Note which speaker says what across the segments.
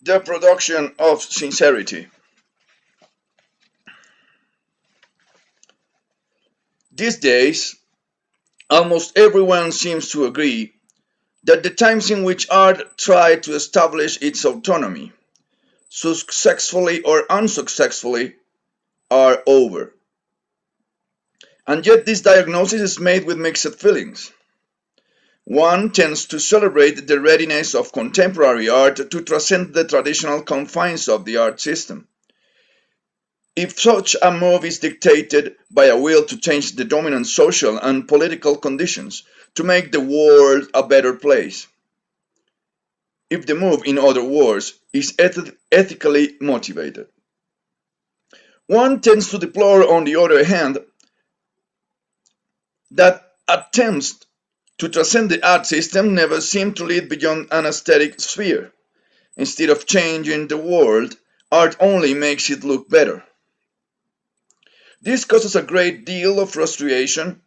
Speaker 1: The Production of Sincerity. These days, almost everyone seems to agree that the times in which art tried to establish its autonomy, successfully or unsuccessfully, are over. And yet this diagnosis is made with mixed feelings. One tends to celebrate the readiness of contemporary art to transcend the traditional confines of the art system. If such a move is dictated by a will to change the dominant social and political conditions to make the world a better place. If the move, in other words, is ethically motivated. One tends to deplore, on the other hand, that attempts to transcend the art system never seem to lead beyond an aesthetic sphere. Instead of changing the world, art only makes it look better. This causes a great deal of frustration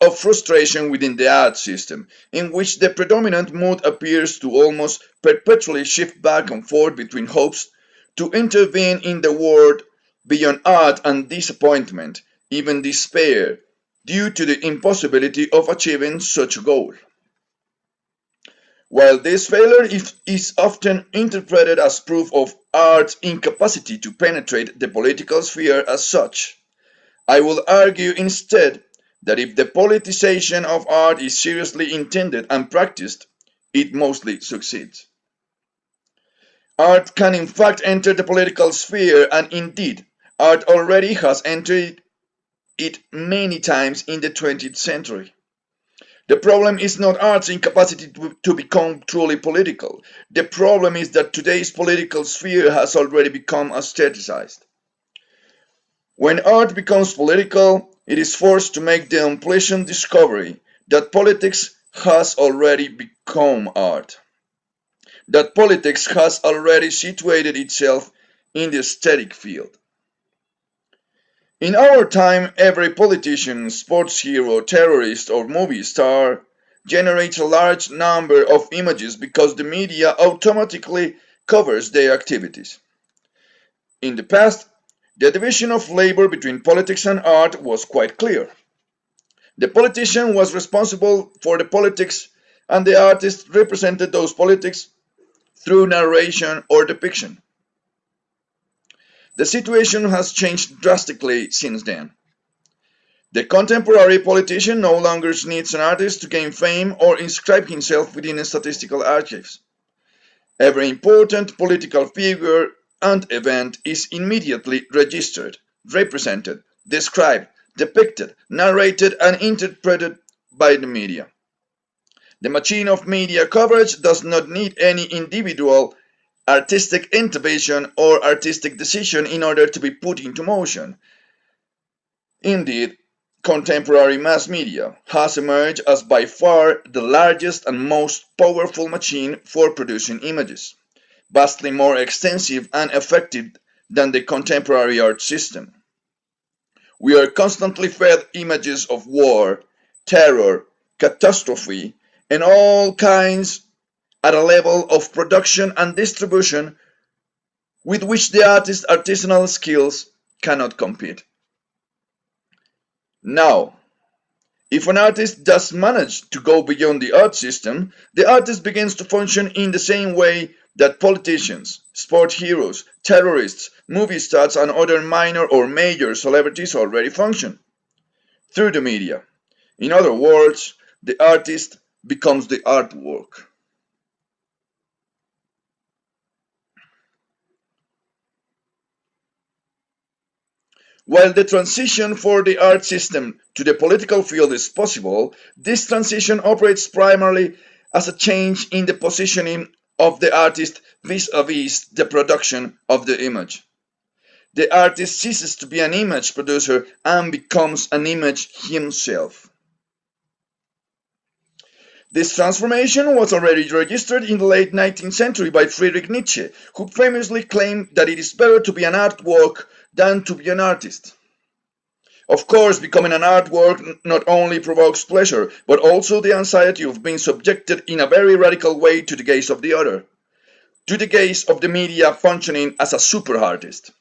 Speaker 1: within the art system, in which the predominant mood appears to almost perpetually shift back and forth between hopes to intervene in the world beyond art and disappointment, even despair, due to the impossibility of achieving such a goal. While this failure is often interpreted as proof of art's incapacity to penetrate the political sphere as such, I will argue instead that if the politicization of art is seriously intended and practiced, it mostly succeeds. Art can in fact enter the political sphere, and indeed, art already has entered it many times in the 20th century. The problem is not art's incapacity to become truly political. The problem is that today's political sphere has already become aestheticized. When art becomes political, it is forced to make the unpleasant discovery that politics has already become art, that politics has already situated itself in the aesthetic field. In our time, every politician, sports hero, terrorist, or movie star generates a large number of images because the media automatically covers their activities. In the past, the division of labor between politics and art was quite clear. The politician was responsible for the politics, and the artist represented those politics through narration or depiction. The situation has changed drastically since then. The contemporary politician no longer needs an artist to gain fame or inscribe himself within statistical archives. Every important political figure and event is immediately registered, represented, described, depicted, narrated, and interpreted by the media. The machine of media coverage does not need any individual artistic intervention or artistic decision in order to be put into motion. Indeed, contemporary mass media has emerged as by far the largest and most powerful machine for producing images, vastly more extensive and effective than the contemporary art system. We are constantly fed images of war, terror, catastrophe, and all kinds at a level of production and distribution with which the artist's artisanal skills cannot compete. Now, if an artist does manage to go beyond the art system, the artist begins to function in the same way that politicians, sport heroes, terrorists, movie stars, and other minor or major celebrities already function through the media. In other words, the artist becomes the artwork. While the transition for the art system to the political field is possible, this transition operates primarily as a change in the positioning of the artist vis-a-vis the production of the image. The artist ceases to be an image producer and becomes an image himself. This transformation was already registered in the late 19th century by Friedrich Nietzsche, who famously claimed that it is better to be an artwork than to be an artist. Of course, becoming an artwork not only provokes pleasure, but also the anxiety of being subjected in a very radical way to the gaze of the other. to the gaze of the media functioning as a super artist.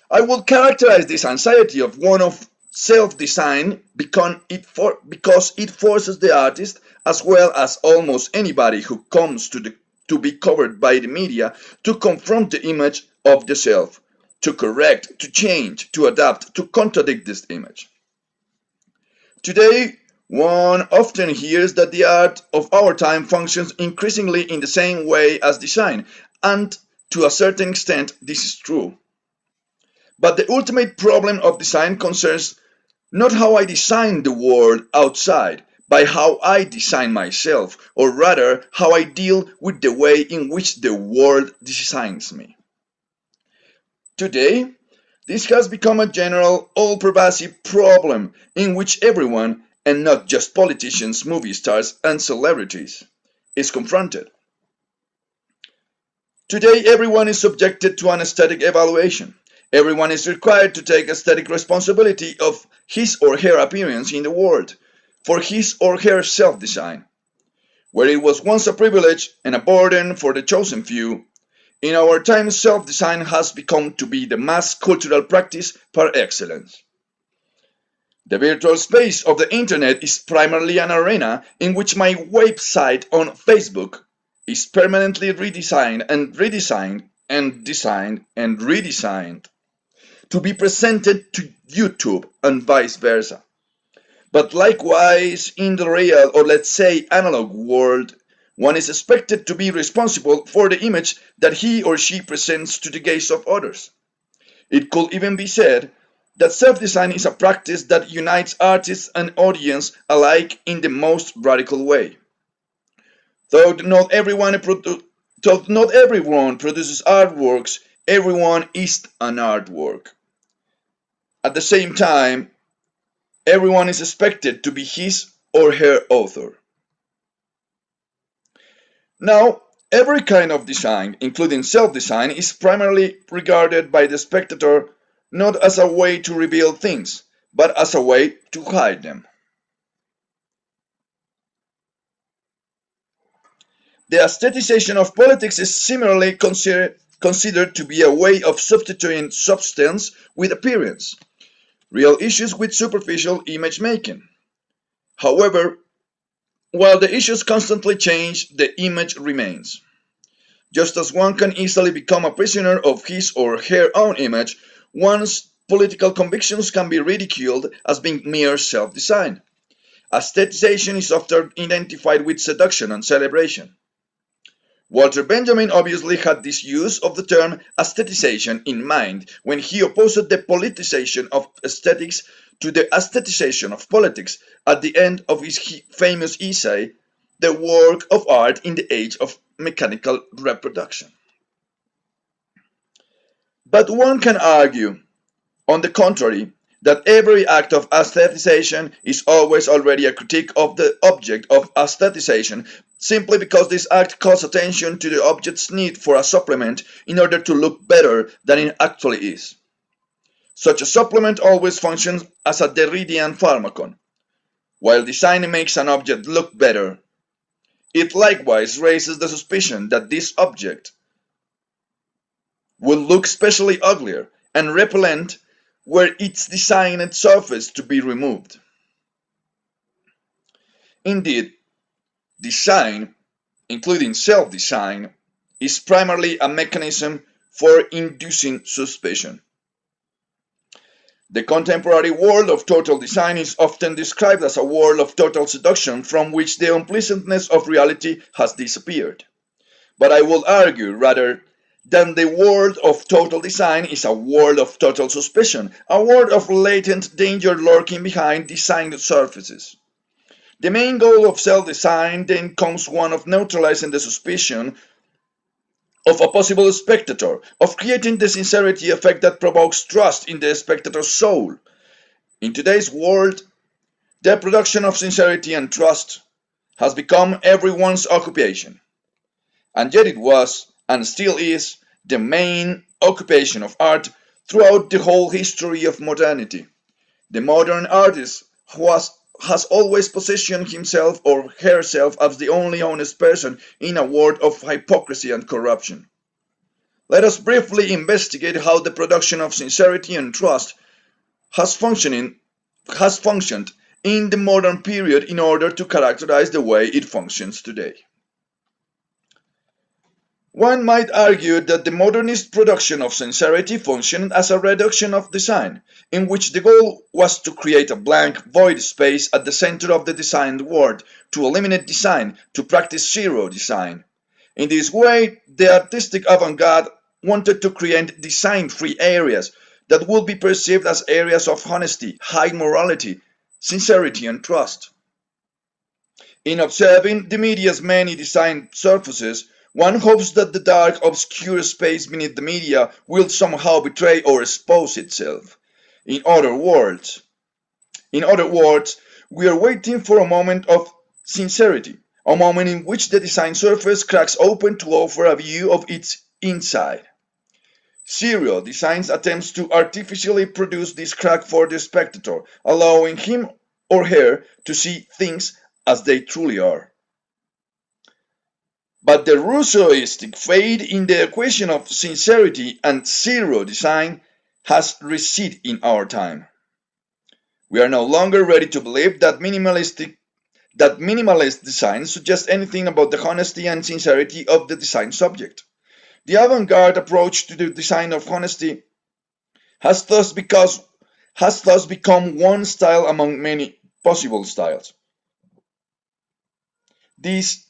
Speaker 1: I would characterize this anxiety of one of self-design because it forces the artist, as well as almost anybody who comes to be covered by the media, to confront the image of the self, to correct, to change, to adapt, to contradict this image. Today, one often hears that the art of our time functions increasingly in the same way as design, and to a certain extent, this is true. But the ultimate problem of design concerns not how I design the world outside, but how I design myself, or rather, how I deal with the way in which the world designs me. Today, this has become a general, all-pervasive problem in which everyone, and not just politicians, movie stars, and celebrities, is confronted. Today, everyone is subjected to an aesthetic evaluation. Everyone is required to take aesthetic responsibility of his or her appearance in the world, for his or her self-design. Where it was once a privilege and a burden for the chosen few, in our time self-design has become to be the mass cultural practice par excellence. The virtual space of the internet is primarily an arena in which my website on Facebook is permanently redesigned and redesigned and designed and redesigned to be presented to YouTube and vice versa. But likewise, in the real, or let's say analog world, one is expected to be responsible for the image that he or she presents to the gaze of others. It could even be said that self-design is a practice that unites artists and audience alike in the most radical way. Though not everyone produces artworks, everyone is an artwork. At the same time, everyone is expected to be his or her author. Now, every kind of design, including self-design, is primarily regarded by the spectator not as a way to reveal things, but as a way to hide them. The aestheticization of politics is similarly considered to be a way of substituting substance with appearance, real issues with superficial image making. However, while the issues constantly change, the image remains. Just as one can easily become a prisoner of his or her own image, one's political convictions can be ridiculed as being mere self-design. Aestheticization is often identified with seduction and celebration. Walter Benjamin obviously had this use of the term aestheticization in mind when he opposed the politicization of aesthetics to the aestheticization of politics at the end of his famous essay, The Work of Art in the Age of Mechanical Reproduction. But one can argue, on the contrary, that every act of aestheticization is always already a critique of the object of aestheticization, simply because this act calls attention to the object's need for a supplement in order to look better than it actually is. Such a supplement always functions as a Derridian pharmacon. While design makes an object look better, it likewise raises the suspicion that this object will look especially uglier and repellent were its designed surface to be removed. Indeed, design, including self-design, is primarily a mechanism for inducing suspicion. The contemporary world of total design is often described as a world of total seduction from which the unpleasantness of reality has disappeared. But I will argue, rather, that the world of total design is a world of total suspicion, a world of latent danger lurking behind designed surfaces. The main goal of self-design then comes one of neutralizing the suspicion of a possible spectator, of creating the sincerity effect that provokes trust in the spectator's soul. In today's world, the production of sincerity and trust has become everyone's occupation. And yet it was, and still is, the main occupation of art throughout the whole history of modernity. The modern artist has always positioned himself or herself as the only honest person in a world of hypocrisy and corruption. Let us briefly investigate how the production of sincerity and trust has, has functioned in the modern period in order to characterize the way it functions today. One might argue that the modernist production of sincerity functioned as a reduction of design, in which the goal was to create a blank, void space at the center of the designed world, to eliminate design, to practice zero design. In this way, the artistic avant-garde wanted to create design-free areas that would be perceived as areas of honesty, high morality, sincerity, and trust. In observing the media's many design surfaces, one hopes that the dark, obscure space beneath the media will somehow betray or expose itself. In other words, in other words, we are waiting for a moment of sincerity, a moment in which the design surface cracks open to offer a view of its inside. Serial designs attempts to artificially produce this crack for the spectator, allowing him or her to see things as they truly are. But the Rousseauistic faith in the equation of sincerity and zero design has receded in our time. We are no longer ready to believe that minimalist design suggests anything about the honesty and sincerity of the design subject. The avant-garde approach to the design of honesty has has thus become one style among many possible styles. These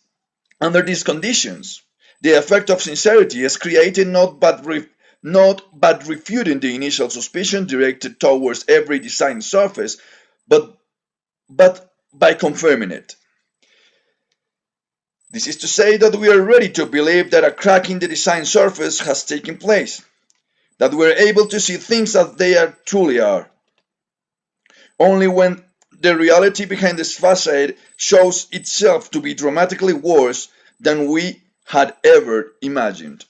Speaker 1: Under these conditions, the effect of sincerity is created not but refuting the initial suspicion directed towards every design surface, but, but by confirming it. This is to say that we are ready to believe that a crack in the design surface has taken place, that we are able to see things as they truly are. Only when the reality behind this facade shows itself to be dramatically worse than we had ever imagined.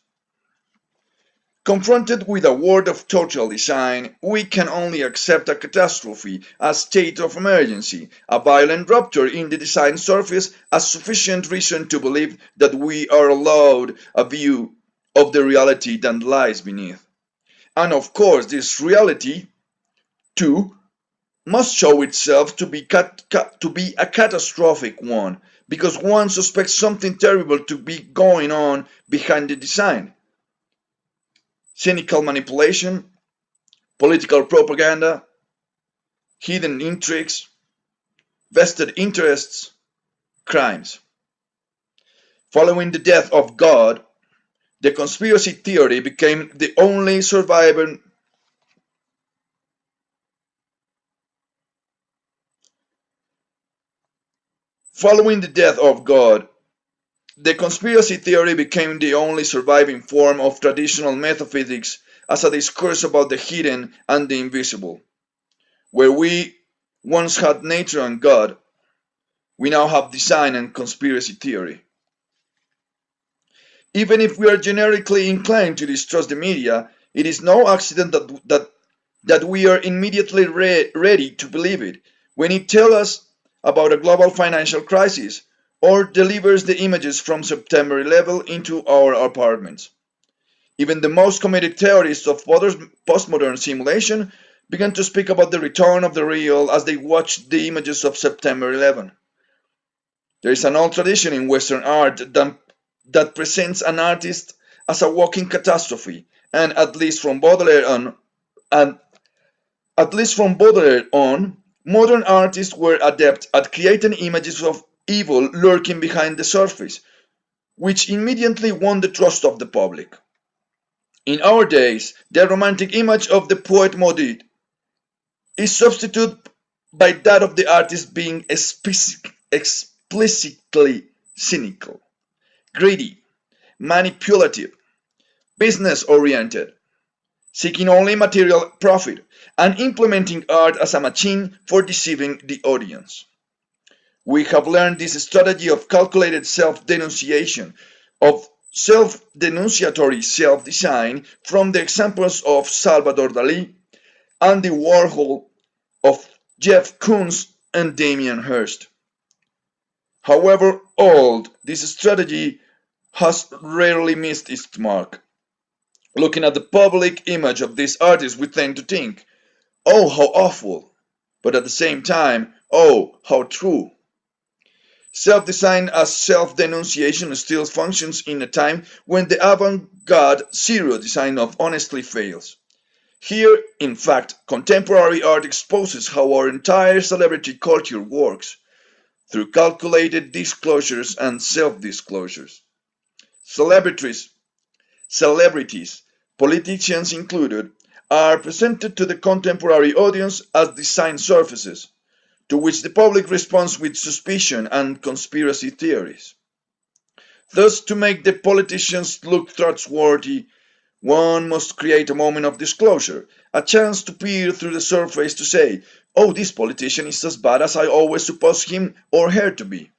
Speaker 1: Confronted with a world of total design, we can only accept a catastrophe, a state of emergency, a violent rupture in the design surface as sufficient reason to believe that we are allowed a view of the reality that lies beneath. And of course, this reality, too, must show itself to be a catastrophic one, because one suspects something terrible to be going on behind the design. Cynical manipulation, political propaganda, hidden intrigues, vested interests, crimes. Following the death of God, the conspiracy theory became the only surviving Following the death of God, the conspiracy theory became the only surviving form of traditional metaphysics as a discourse about the hidden and the invisible. Where we once had nature and God, we now have design and conspiracy theory. Even if we are generically inclined to distrust the media, it is no accident that we are immediately ready to believe it when it tells us about a global financial crisis or delivers the images from September 11 into our apartments. Even the most committed theorists of postmodern simulation began to speak about the return of the real as they watched the images of September 11. There is an old tradition in Western art that presents an artist as a walking catastrophe, and and at least from Baudelaire on, modern artists were adept at creating images of evil lurking behind the surface, which immediately won the trust of the public. In our days, the romantic image of the poet maudit is substituted by that of the artist being explicitly cynical, greedy, manipulative, business oriented, seeking only material profit, and implementing art as a machine for deceiving the audience. We have learned this strategy of calculated self-denunciation, of self-denunciatory self-design from the examples of Salvador Dali, Andy Warhol, of Jeff Koons, and Damien Hirst. However old, this strategy has rarely missed its mark. Looking at the public image of these artists, we tend to think, oh, how awful, but at the same time, oh, how true. Self-design as self-denunciation still functions in a time when the avant-garde zero design of honestly fails. Here, in fact, contemporary art exposes how our entire celebrity culture works, through calculated disclosures and self-disclosures. Celebrities, celebrities, politicians included, are presented to the contemporary audience as design surfaces, to which the public responds with suspicion and conspiracy theories. Thus, to make the politicians look trustworthy, one must create a moment of disclosure, a chance to peer through the surface to say, oh, this politician is as bad as I always supposed him or her to be.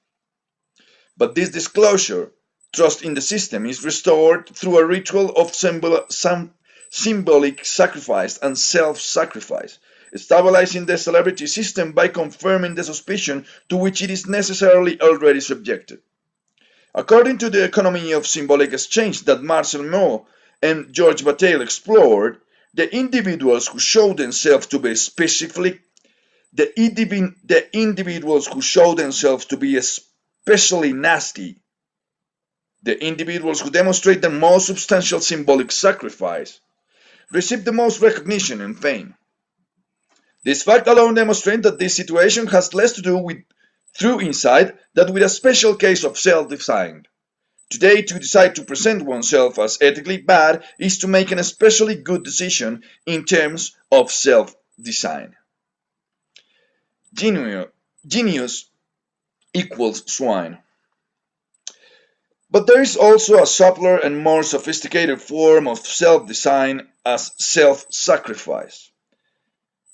Speaker 1: But this disclosure, trust in the system, is restored through a ritual of symbolic sacrifice and self-sacrifice, stabilizing the celebrity system by confirming the suspicion to which it is necessarily already subjected. According to the economy of symbolic exchange that Marcel Moore and George Bataille explored, the individuals who show themselves to be specifically the individuals who show themselves to be especially nasty, the individuals who demonstrate the most substantial symbolic sacrifice, receive the most recognition and fame. This fact alone demonstrates that this situation has less to do with true insight than with a special case of self-design. Today, to decide to present oneself as ethically bad is to make an especially good decision in terms of self-design. Genius equals swine. But there is also a subtler and more sophisticated form of self-design as self-sacrifice.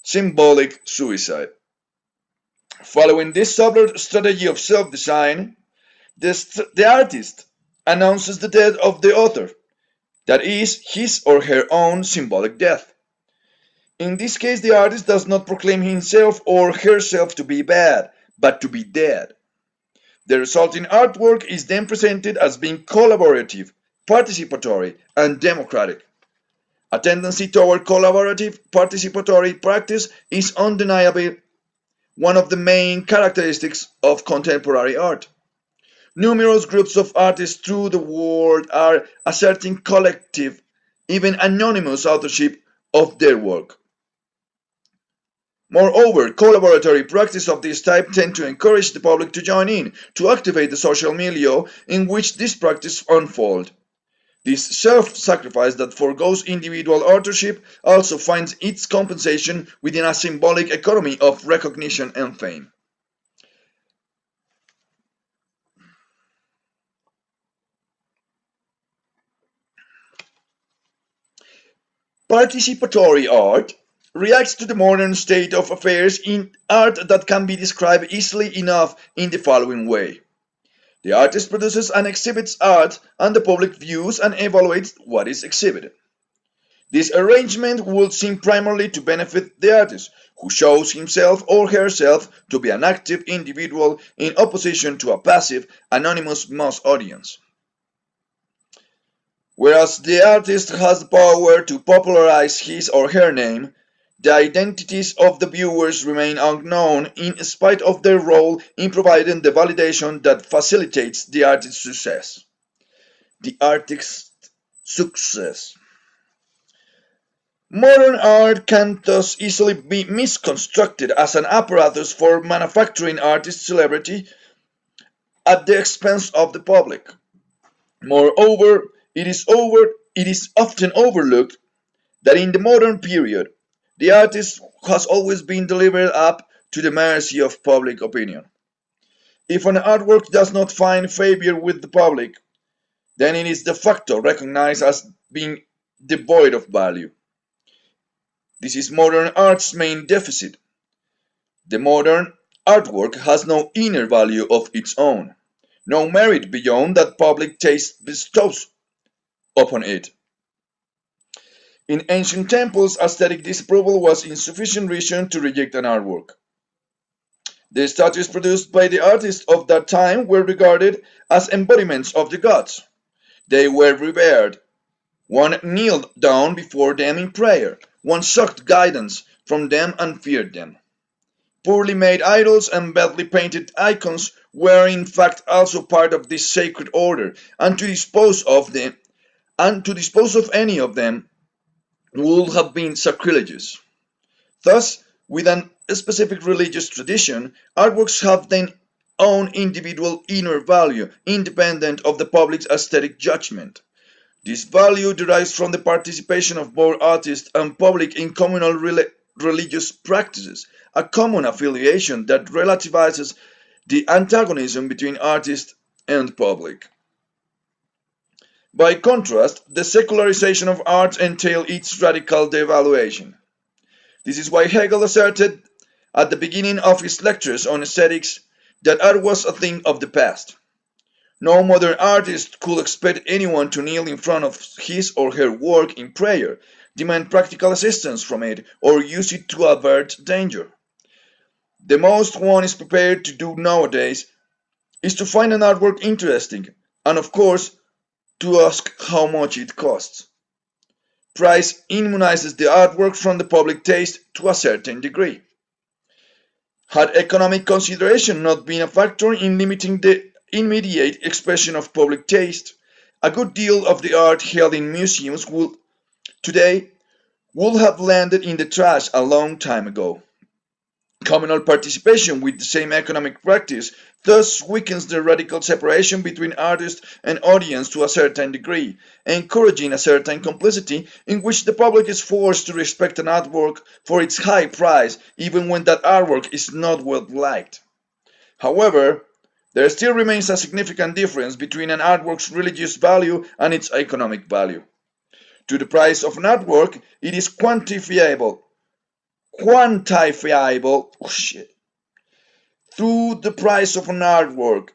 Speaker 1: Symbolic suicide. Following this subtler strategy of self-design, the artist announces the death of the author, that is, his or her own symbolic death. In this case, the artist does not proclaim himself or herself to be bad, but to be dead. The resulting artwork is then presented as being collaborative, participatory, and democratic. A tendency toward collaborative, participatory practice is undeniably one of the main characteristics of contemporary art. Numerous groups of artists through the world are asserting collective, even anonymous authorship of their work. Moreover, collaboratory practice of this type tend to encourage the public to join in, to activate the social milieu in which this practice unfolds. This self-sacrifice that forgoes individual authorship also finds its compensation within a symbolic economy of recognition and fame. Participatory art reacts to the modern state of affairs in art that can be described easily enough in the following way. The artist produces and exhibits art, and the public views and evaluates what is exhibited. This arrangement would seem primarily to benefit the artist, who shows himself or herself to be an active individual in opposition to a passive, anonymous mass audience. Whereas the artist has the power to popularize his or her name, the identities of the viewers remain unknown in spite of their role in providing the validation that facilitates the artist's success. The artist's success. Modern art can thus easily be misconstrued as an apparatus for manufacturing artist celebrity at the expense of the public. Moreover, it is often overlooked that in the modern period, the artist has always been delivered up to the mercy of public opinion. If an artwork does not find favor with the public, then it is de facto recognized as being devoid of value. This is modern art's main deficit. The modern artwork has no inner value of its own, no merit beyond that public taste bestows upon it. In ancient temples, aesthetic disapproval was insufficient reason to reject an artwork. The statues produced by the artists of that time were regarded as embodiments of the gods. They were revered. One kneeled down before them in prayer. One sought guidance from them and feared them. Poorly made idols and badly painted icons were in fact also part of this sacred order, and to dispose of any of them would have been sacrilegious. Thus, within a specific religious tradition, artworks have their own individual inner value, independent of the public's aesthetic judgment. This value derives from the participation of both artist and public in communal religious practices, a common affiliation that relativizes the antagonism between artist and public. By contrast, the secularization of art entails its radical devaluation. This is why Hegel asserted at the beginning of his lectures on aesthetics that art was a thing of the past. No modern artist could expect anyone to kneel in front of his or her work in prayer, demand practical assistance from it, or use it to avert danger. The most one is prepared to do nowadays is to find an artwork interesting, and of course, to ask how much it costs. Price immunizes the artwork from the public taste to a certain degree. Had economic consideration not been a factor in limiting the immediate expression of public taste, a good deal of the art held in museums today would have landed in the trash a long time ago. Communal participation with the same economic practice thus weakens the radical separation between artist and audience to a certain degree, encouraging a certain complicity in which the public is forced to respect an artwork for its high price even when that artwork is not well liked. However, there still remains a significant difference between an artwork's religious value and its economic value. To the price of an artwork, it is quantifiable, oh shit, through the price of an artwork.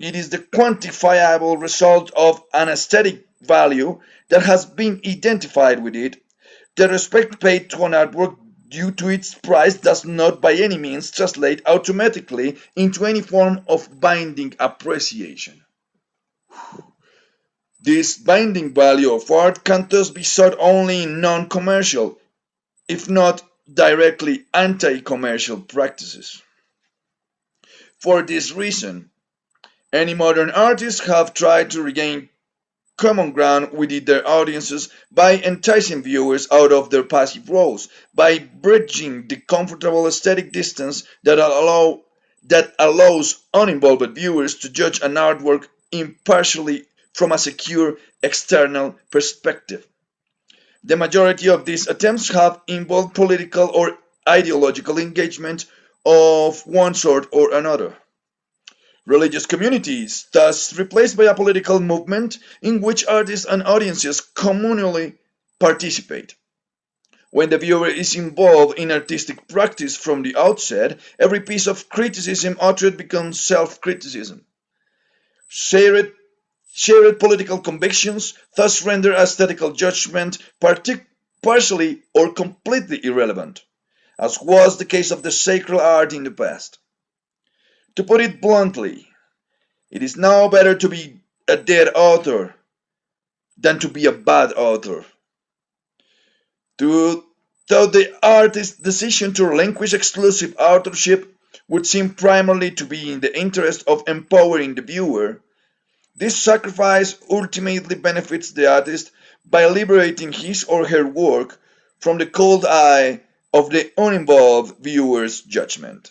Speaker 1: It is the quantifiable result of an aesthetic value that has been identified with it. The respect paid to an artwork due to its price does not by any means translate automatically into any form of binding appreciation. This binding value of art can thus be sought only in non-commercial, if not directly anti-commercial practices. For this reason, any modern artists have tried to regain common ground with their audiences by enticing viewers out of their passive roles, by bridging the comfortable aesthetic distance that allows uninvolved viewers to judge an artwork impartially from a secure external perspective. The majority of these attempts have involved political or ideological engagement of one sort or another. Religious communities, thus replaced by a political movement in which artists and audiences communally participate. When the viewer is involved in artistic practice from the outset, every piece of criticism uttered becomes self-criticism. Shared, shared political convictions thus render aesthetical judgment partially or completely irrelevant, as was the case of the sacred art in the past. To put it bluntly, it is now better to be a dead author than to be a bad author. Though the artist's decision to relinquish exclusive authorship would seem primarily to be in the interest of empowering the viewer, this sacrifice ultimately benefits the artist by liberating his or her work from the cold eye of the uninvolved viewer's judgment.